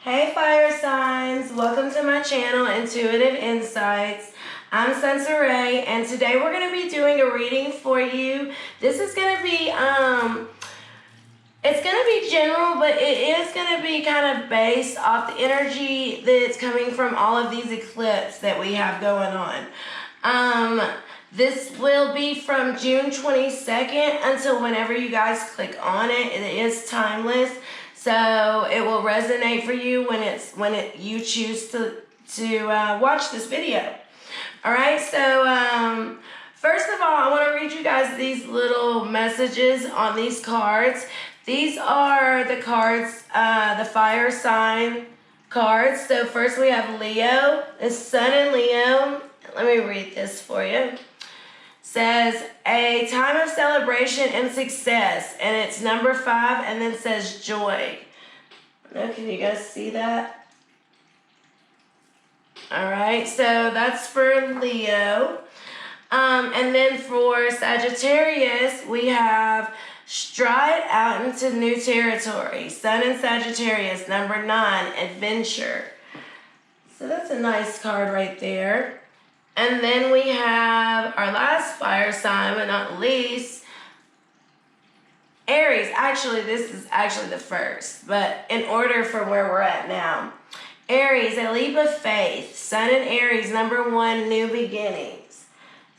Hey fire signs, welcome to my channel, Intuitive Insights. I'm Sunsaray, and today we're going to be doing a reading for you. This is going to be, it's going to be general, but it is going to be kind of based off the energy that's coming from all of these eclipses that we have going on. This will be from June 22nd until whenever you guys click on it. It is timeless. So it will resonate for you when you choose to watch this video. All right. So first of all, I want to read you guys these little messages on these cards. These are the cards, the fire sign cards. So first we have Leo, the Sun in Leo. Let me read this for you. Says a time of celebration and success, and it's number 5, and then says joy. Now, can you guys see that? All right, so that's for Leo. And then for Sagittarius, we have stride out into new territory. Sun in Sagittarius, number 9, adventure. So that's a nice card right there. And then we have our last fire sign, but not least, Aries. Actually, this is actually the first, but in order from where we're at now. Aries, a leap of faith. Sun in Aries, number 1, new beginnings.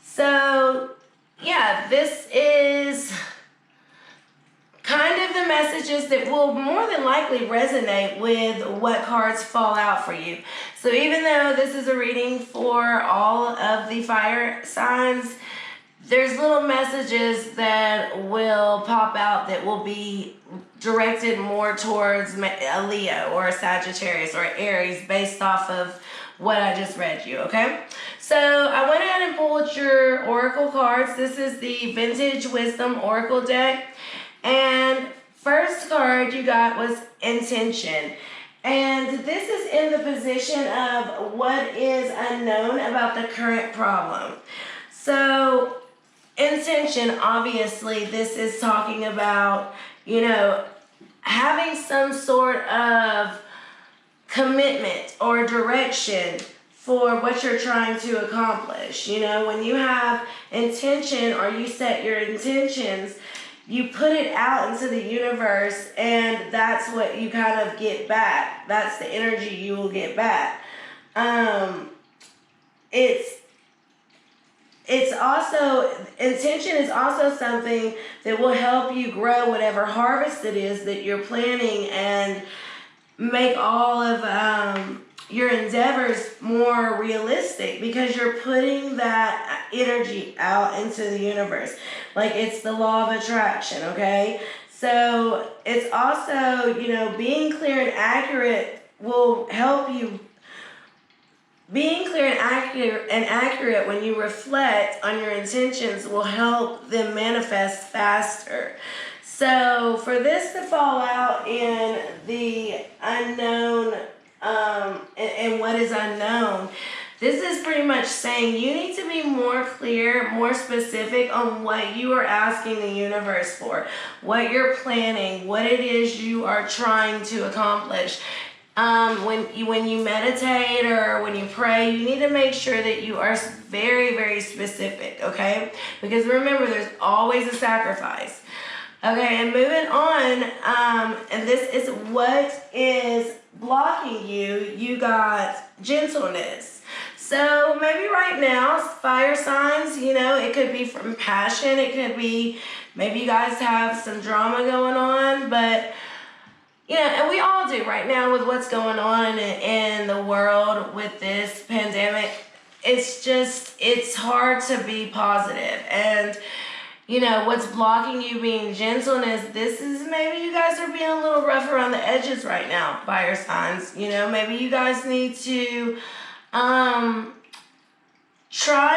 So, yeah, this is kind of the messages that will more than likely resonate with what cards fall out for you. So even though this is a reading for all of the fire signs, there's little messages that will pop out that will be directed more towards a Leo or a Sagittarius or Aries based off of what I just read you, okay? So I went ahead and pulled your oracle cards. This is the Vintage Wisdom Oracle deck. And first card you got was intention. And this is in the position of what is unknown about the current problem. So intention, obviously, this is talking about, having some sort of commitment or direction for what you're trying to accomplish. When you have intention or you set your intentions, you put it out into the universe, and that's what you kind of get back. That's the energy you will get back. It's also, intention is also something that will help you grow whatever harvest it is that you're planning and make all of your endeavors more realistic, because you're putting that energy out into the universe. Like, it's the law of attraction, okay? So it's also, being clear and accurate will help you. Being clear and accurate when you reflect on your intentions will help them manifest faster. So for this to fall out in the unknown, and what is unknown, this is pretty much saying you need to be more clear, more specific on what you are asking the universe for, what you're planning, what it is you are trying to accomplish. When you meditate or when you pray, you need to make sure that you are very, very specific, okay? Because remember, there's always a sacrifice. Okay, and moving on, and this is what is blocking you. You got gentleness. So maybe right now, fire signs, it could be from passion. It could be, maybe you guys have some drama going on, but and we all do right now with what's going on in the world with this pandemic. It's hard to be positive. And, what's blocking you being gentleness, this is maybe you guys are being a little rough around the edges right now, fire signs. Maybe you guys need to try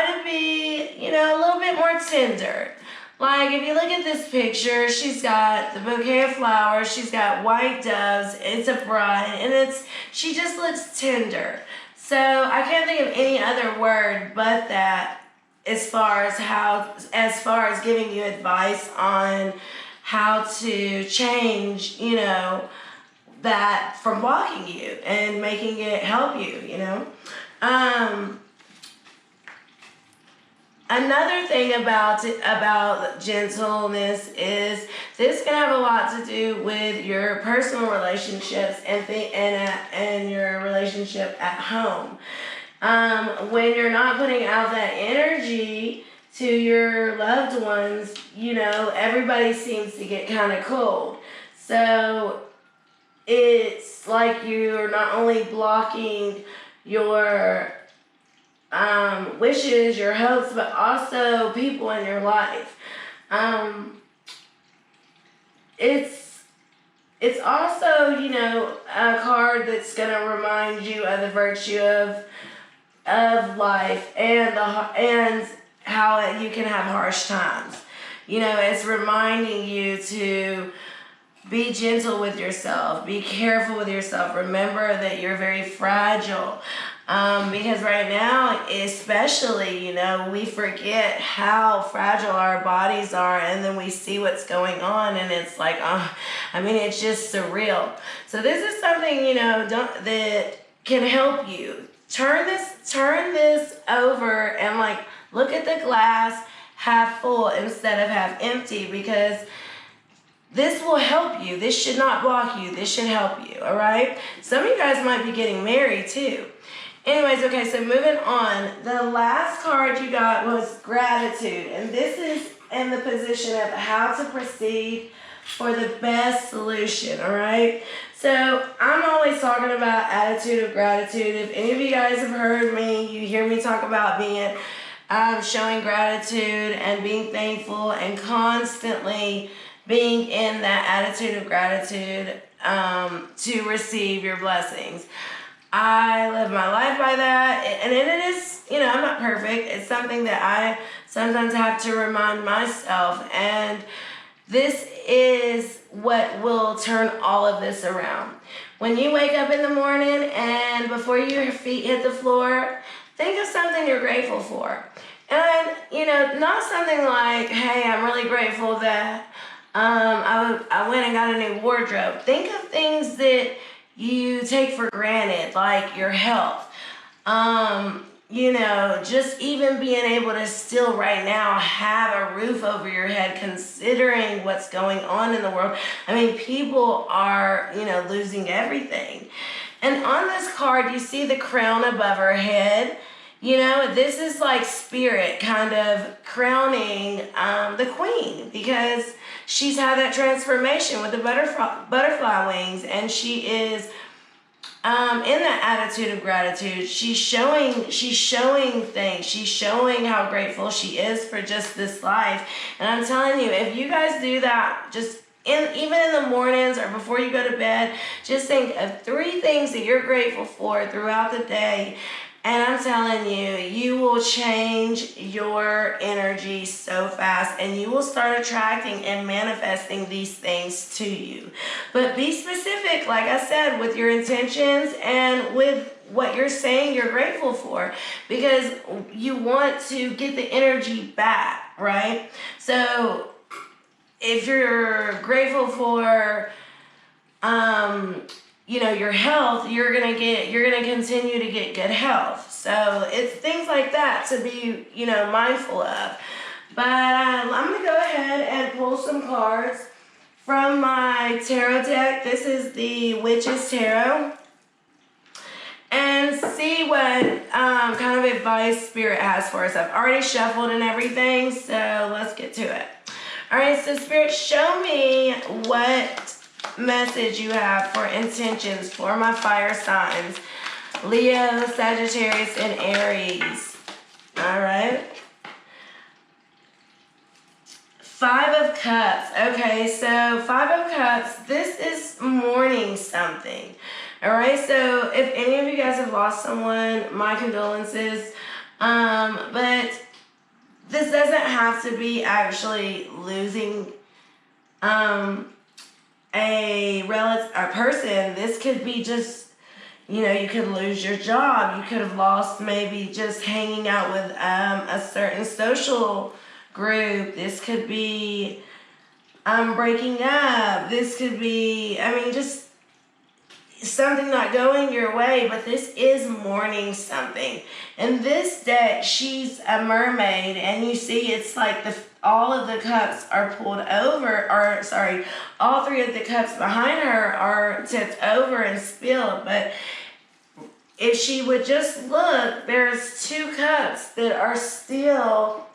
to be, a little bit more tender. Like, if you look at this picture, she's got the bouquet of flowers, she's got white doves, it's a bride, and she just looks tender. So I can't think of any other word but that as far as giving you advice on how to change, that from blocking you and making it help you, you know. Another thing about gentleness is this can have a lot to do with your personal relationships and your relationship at home. When you're not putting out that energy to your loved ones, you know, everybody seems to get kind of cold. So it's like you're not only blocking your wishes, your hopes, but also people in your life. It's also, you know, a card that's gonna remind you of the virtue of life and how you can have harsh times. You know, it's reminding you to be gentle with yourself. Be careful with yourself. Remember that you're very fragile. Because right now, especially, you know, we forget how fragile our bodies are, and then we see what's going on, and it's like, it's just surreal. So this is something, you know, that can help you. Turn this over and like look at the glass half full instead of half empty, because this will help you. This should not block you. This should help you, all right? Some of you guys might be getting married too. Anyways, okay, so moving on. The last card you got was gratitude, and this is in the position of how to proceed for the best solution, all right? So I'm always talking about attitude of gratitude. If any of you guys have heard me, you hear me talk about being showing gratitude and being thankful and constantly being in that attitude of gratitude to receive your blessings. I live my life by that, and it is, you know, I'm not perfect. It's something that I sometimes have to remind myself, and this is what will turn all of this around. When you wake up in the morning and before your feet hit the floor, think of something you're grateful for. And, you know, not something like, hey, I'm really grateful that I went and got a new wardrobe. Think of things that you take for granted, like your health. You know, just even being able to still right now have a roof over your head, considering what's going on in the world. I mean, people are, you know, losing everything. And on this card, you see the crown above her head. You know, this is like spirit kind of crowning the queen, because she's had that transformation with the butterfly wings, and she is in that attitude of gratitude. She's showing things. She's showing how grateful she is for just this life. And I'm telling you, if you guys do that, just even in the mornings or before you go to bed, just think of 3 things that you're grateful for throughout the day. And I'm telling you, you will change your energy so fast, and you will start attracting and manifesting these things to you. But be specific, like I said, with your intentions and with what you're saying you're grateful for, because you want to get the energy back, right? So if you're grateful for you know, your health, you're gonna continue to get good health. So it's things like that to be, you know, mindful of. But I'm gonna go ahead and pull some cards from my tarot deck. This is the Witch's Tarot, and see what kind of advice Spirit has for us. I've already shuffled and everything, so let's get to it. All right, so Spirit, show me what message you have for intentions for my fire signs: Leo, Sagittarius, and Aries. All right. 5 of Cups. Okay, so 5 of Cups, this is mourning something. All right, so if any of you guys have lost someone, my condolences. But this doesn't have to be actually losing a person. This could be just, you know, you could lose your job. You could have lost maybe just hanging out with a certain social group. This could be breaking up. This could be, I mean, just something not going your way, but this is mourning something. And this deck, she's a mermaid, and you see it's like all of the cups are pulled over, or sorry, all three of the cups behind her are tipped over and spilled. But if she would just look, there's two cups that are still,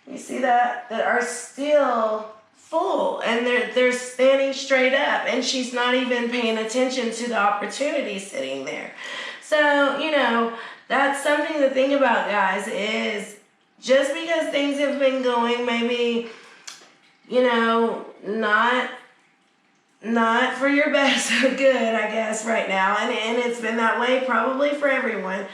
you see that are still full, and they're standing straight up, and she's not even paying attention to the opportunity sitting there. So, you know, that's something to think about, guys, is just because things have been going maybe, you know, not for your best good, I guess, right now, and it's been that way probably for everyone,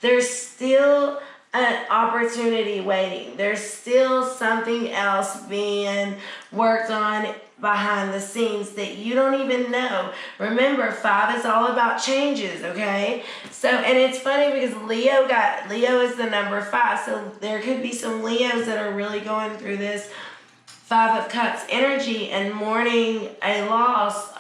there's still an opportunity waiting. There's still something else being worked on behind the scenes that you don't even know. Remember, 5 is all about changes, okay? So, and it's funny because Leo is the number 5, so there could be some Leos that are really going through this 5 of Cups energy and mourning a loss,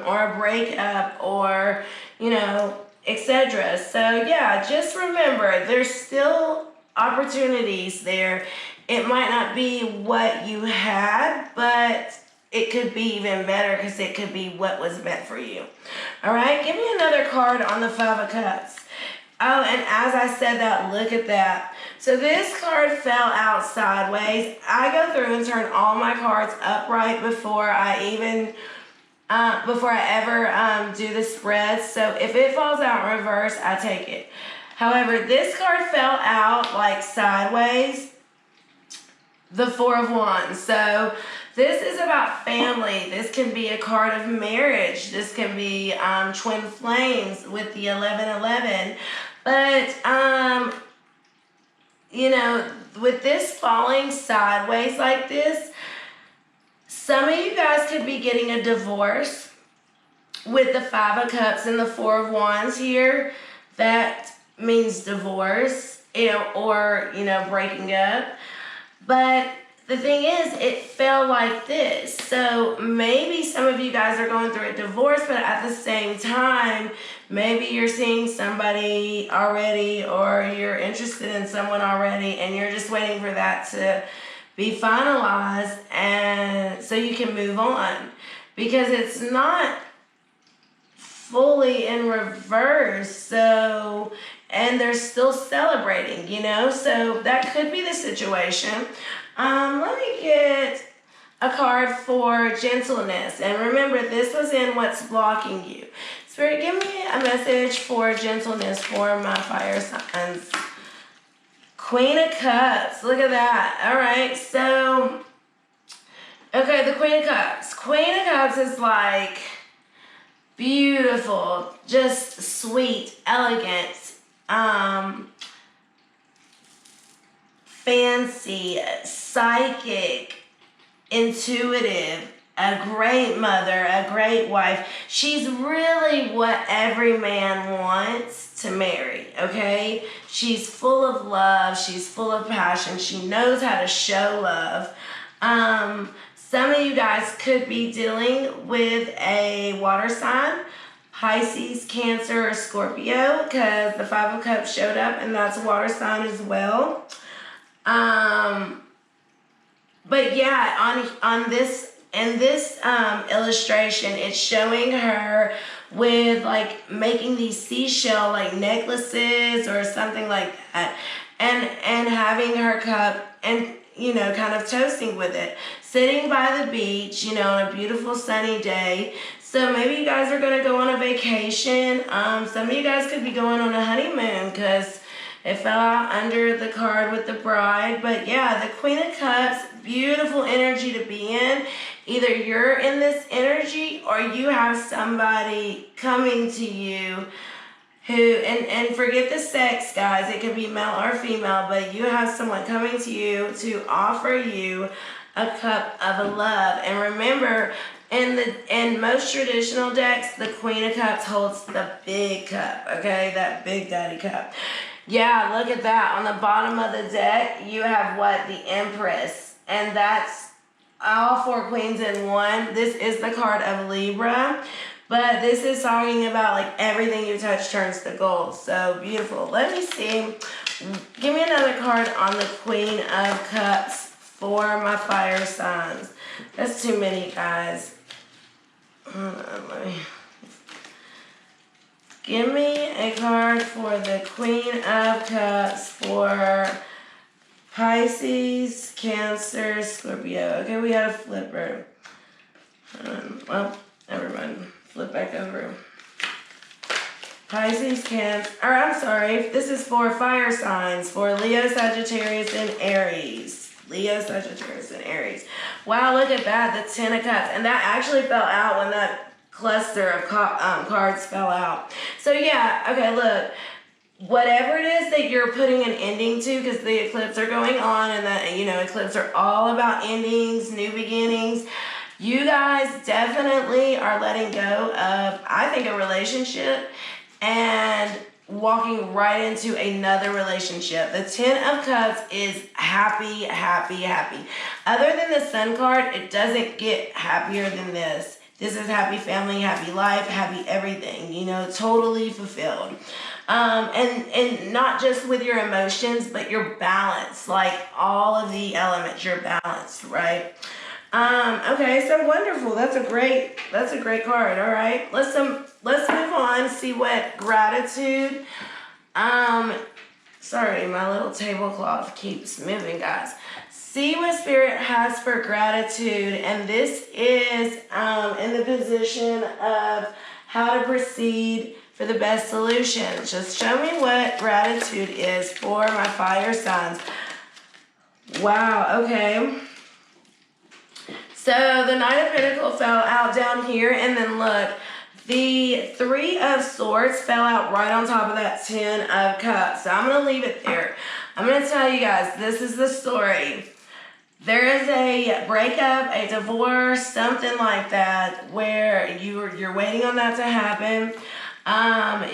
or a breakup, or, you know, etc. So yeah, just remember, there's still opportunities there. It might not be what you had, but it could be even better, because it could be what was meant for you. All right, give me another card on the 5 of Cups. Oh, and as I said that, look at that. So this card fell out sideways. I go through and turn all my cards upright before I ever do the spread. So if it falls out in reverse, I take it. However, this card fell out like sideways, the 4 of Wands. So this is about family. This can be a card of marriage. This can be twin flames with the 1111. But, you know, with this falling sideways like this, some of you guys could be getting a divorce with the 5 of Cups and the 4 of Wands here. That means divorce, or, you know, breaking up. But the thing is, it fell like this. So maybe some of you guys are going through a divorce, but at the same time, maybe you're seeing somebody already, or you're interested in someone already, and you're just waiting for that to be finalized, and so you can move on, because it's not fully in reverse. So, and they're still celebrating, you know, so that could be the situation. Let me get a card for gentleness, and remember, this was in what's blocking you. Spirit, give me a message for gentleness for my fire signs. Queen of Cups, look at that. All right, so, okay, the Queen of Cups. Queen of Cups is like beautiful, just sweet, elegant, fancy, psychic, intuitive, a great mother, a great wife. She's really what every man wants to marry, okay? She's full of love. She's full of passion. She knows how to show love. Some of you guys could be dealing with a water sign, Pisces, Cancer, or Scorpio, because the 5 of Cups showed up, and that's a water sign as well. But yeah, on this, in this illustration, it's showing her with like making these seashell like necklaces or something like that, and having her cup, and you know, kind of toasting with it, sitting by the beach, you know, on a beautiful sunny day. So maybe you guys are going to go on a vacation. Some of you guys could be going on a honeymoon, because it fell out under the card with the bride. But yeah, the Queen of Cups, beautiful energy to be in. Either you're in this energy, or you have somebody coming to you who, and forget the sex, guys, it could be male or female, but you have someone coming to you to offer you a cup of love. And remember, in most traditional decks, the Queen of Cups holds the big cup, okay? That big daddy cup. Yeah, look at that. On the bottom of the deck, you have what? The Empress. And that's all 4 queens in one. This is the card of Libra. But this is talking about like everything you touch turns to gold. So beautiful. Let me see. Give me another card on the Queen of Cups for my fire signs. That's too many, guys. Hold on, let me... Give me a card for the Queen of Cups for Pisces, Cancer, Scorpio. Okay, we had a flipper. Well, never mind. Flip back over. Pisces, Cancer. Or I'm sorry. This is for fire signs for Leo, Sagittarius, and Aries. Leo, Sagittarius, and Aries. Wow, look at that. The Ten of Cups. And that actually fell out when that cluster of cards fell out. So yeah, okay, look, whatever it is that you're putting an ending to, because the eclipse are going on, and that, you know, eclipse are all about endings, new beginnings. You guys definitely are letting go of, I think, a relationship and walking right into another relationship. The Ten of Cups is happy, happy, happy. Other than the Sun card, it doesn't get happier than this. This is happy family, happy life, happy everything, you know, totally fulfilled. And not just with your emotions, but your balance, like all of the elements, you're balanced, right? Okay, so wonderful. That's a great card. All right. Let's move on, see what gratitude. Sorry, my little tablecloth keeps moving, guys. See what Spirit has for gratitude, and this is in the position of how to proceed for the best solution. Just show me what gratitude is for my fire signs. Wow, okay. So the Knight of Pentacles fell out down here, and then look, the Three of Swords fell out right on top of that Ten of Cups. So I'm going to leave it there. I'm going to tell you guys, this is the story. There is a breakup, a divorce, something like that, where you're waiting on that to happen.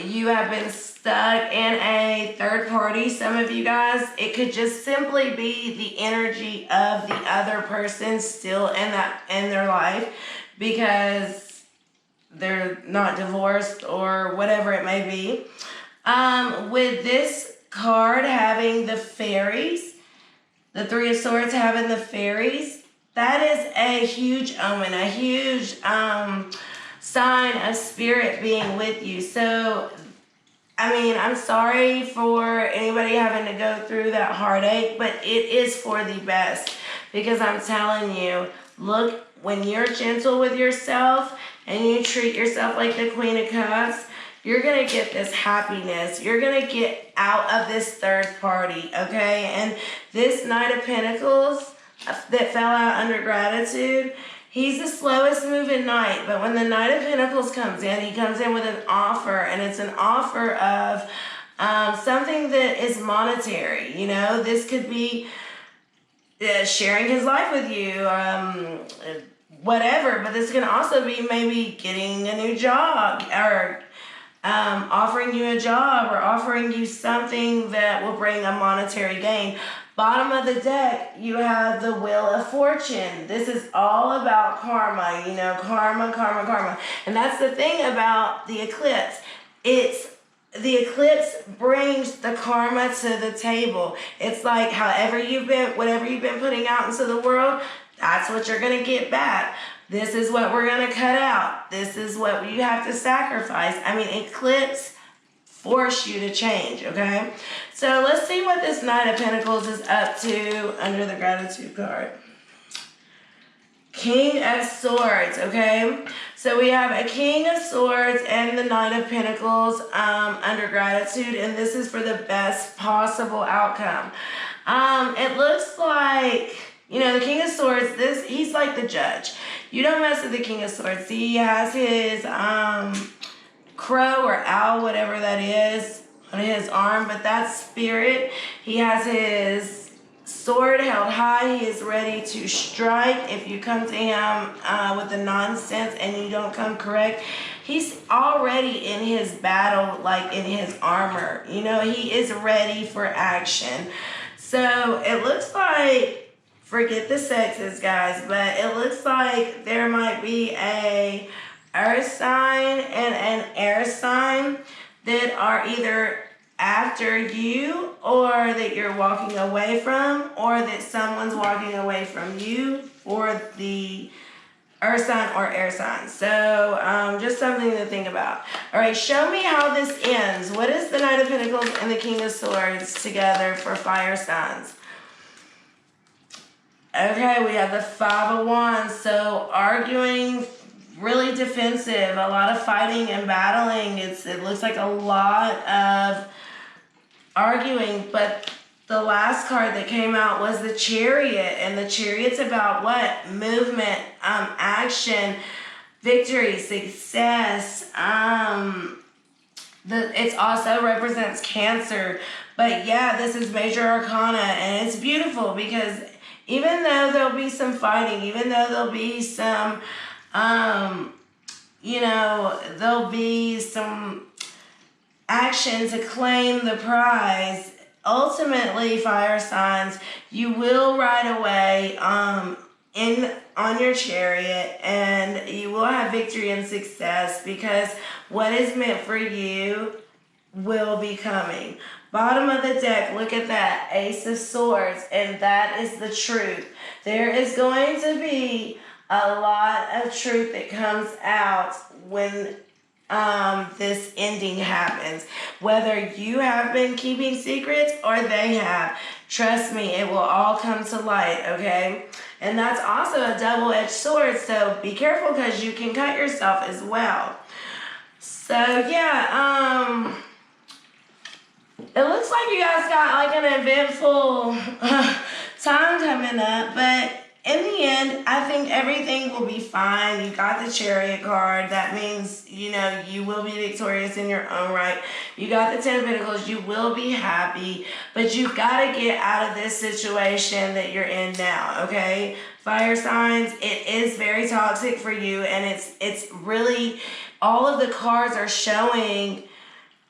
You have been stuck in a third party. Some of you guys, it could just simply be the energy of the other person still in their life, because they're not divorced or whatever it may be. With this card having the fairies, the Three of Swords having the fairies, that is a huge omen, a huge sign of Spirit being with you. So, I mean, I'm sorry for anybody having to go through that heartache, but it is for the best, because I'm telling you, look, when you're gentle with yourself and you treat yourself like the Queen of Cups, you're going to get this happiness. You're going to get out of this third party, okay? And this Knight of Pentacles that fell out under gratitude, he's the slowest moving knight. But when the Knight of Pentacles comes in, he comes in with an offer, and it's an offer of something that is monetary. You know, this could be sharing his life with you, whatever. But this can also be maybe getting a new job, or offering you a job, or offering you something that will bring a monetary gain. Bottom of the deck, you have the Wheel of Fortune. This is all about karma, you know, karma, karma, karma. And that's the thing about the eclipse. The eclipse brings the karma to the table. It's like whatever you've been putting out into the world, that's what you're going to get back. This is what we're going to cut out. This is what you have to sacrifice. I mean, eclipse force you to change, okay? So let's see what this Knight of Pentacles is up to under the gratitude card. King of Swords, okay? So we have a King of Swords and the Knight of Pentacles under gratitude, and this is for the best possible outcome. It looks like, you know, the King of Swords, he's like the judge. You don't mess with the King of Swords. He has his crow or owl, whatever that is, on his arm, but that's Spirit. He has his sword held high. He is ready to strike if you come to him with the nonsense and you don't come correct. He's already in his battle, like in his armor. You know, he is ready for action. So it looks like, forget the sexes, guys, but it looks like there might be a earth sign and an air sign that are either after you, or that you're walking away from, or that someone's walking away from you, or the earth sign or air sign. So just something to think about. All right, show me how this ends. What is the Knight of Pentacles and the King of Swords together for fire signs? Okay, we have the Five of Wands. So arguing, really defensive, a lot of fighting and battling. It looks like a lot of arguing, but the last card that came out was the Chariot, and the Chariot's about what? Movement, action, victory, success. It also represents Cancer, but yeah, this is major arcana, and it's beautiful because even though there'll be some fighting, even though there'll be some, there'll be some action to claim the prize, ultimately, fire signs, you will ride away on your Chariot, and you will have victory and success because what is meant for you will be coming. Bottom of the deck, look at that, Ace of Swords, and that is the truth. There is going to be a lot of truth that comes out when this ending happens. Whether you have been keeping secrets or they have, trust me, it will all come to light, okay? And that's also a double-edged sword, so be careful because you can cut yourself as well. So yeah, it looks like you guys got like an eventful time coming up, but in the end, I think everything will be fine. You got the Chariot card. That means, you will be victorious in your own right. You got the Ten of Pentacles. You will be happy. But you've got to get out of this situation that you're in now, okay? Fire signs, it is very toxic for you. And it's really, all of the cards are showing,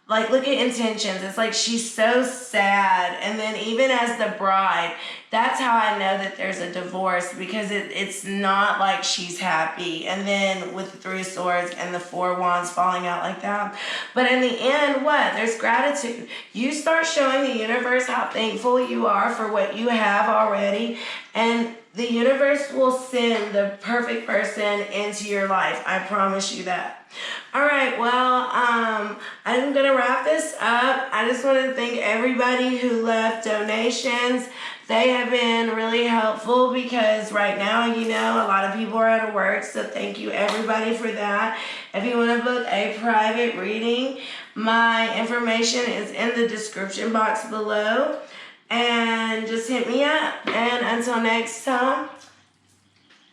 like, look at intentions. It's like she's so sad. And then even as the bride, that's how I know that there's a divorce, because it's not like she's happy. And then with the Three of Swords and the Four of Wands falling out like that. But in the end, what? There's gratitude. You start showing the universe how thankful you are for what you have already. And the universe will send the perfect person into your life. I promise you that. All right, well, I'm going to wrap this up. I just want to thank everybody who left donations. They have been really helpful because right now, a lot of people are out of work. So thank you, everybody, for that. If you want to book a private reading, my information is in the description box below. And just hit me up. And until next time,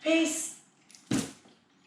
peace.